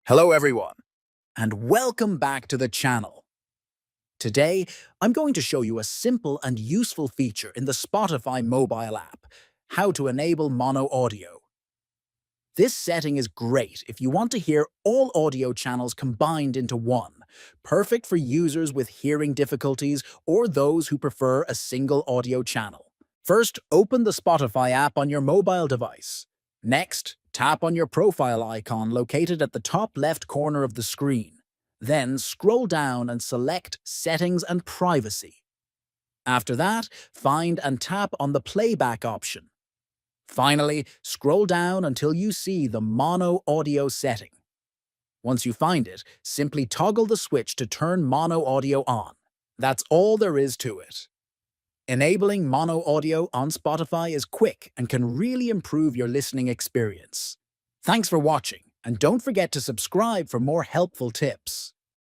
Hello everyone, and welcome back to the channel. Today, I'm going to show you a simple and useful feature in the Spotify mobile app, how to enable mono audio. This setting is great if you want to hear all audio channels combined into one, perfect for users with hearing difficulties or those who prefer a single audio channel. First, open the Spotify app on your mobile device. Next, tap on your profile icon located at the top left corner of the screen. Then scroll down and select Settings and Privacy. After that, find and tap on the playback option. Finally, scroll down until you see the mono audio setting. Once you find it, simply toggle the switch to turn mono audio on. That's all there is to it. Enabling mono audio on Spotify is quick and can really improve your listening experience. Thanks for watching, and don't forget to subscribe for more helpful tips.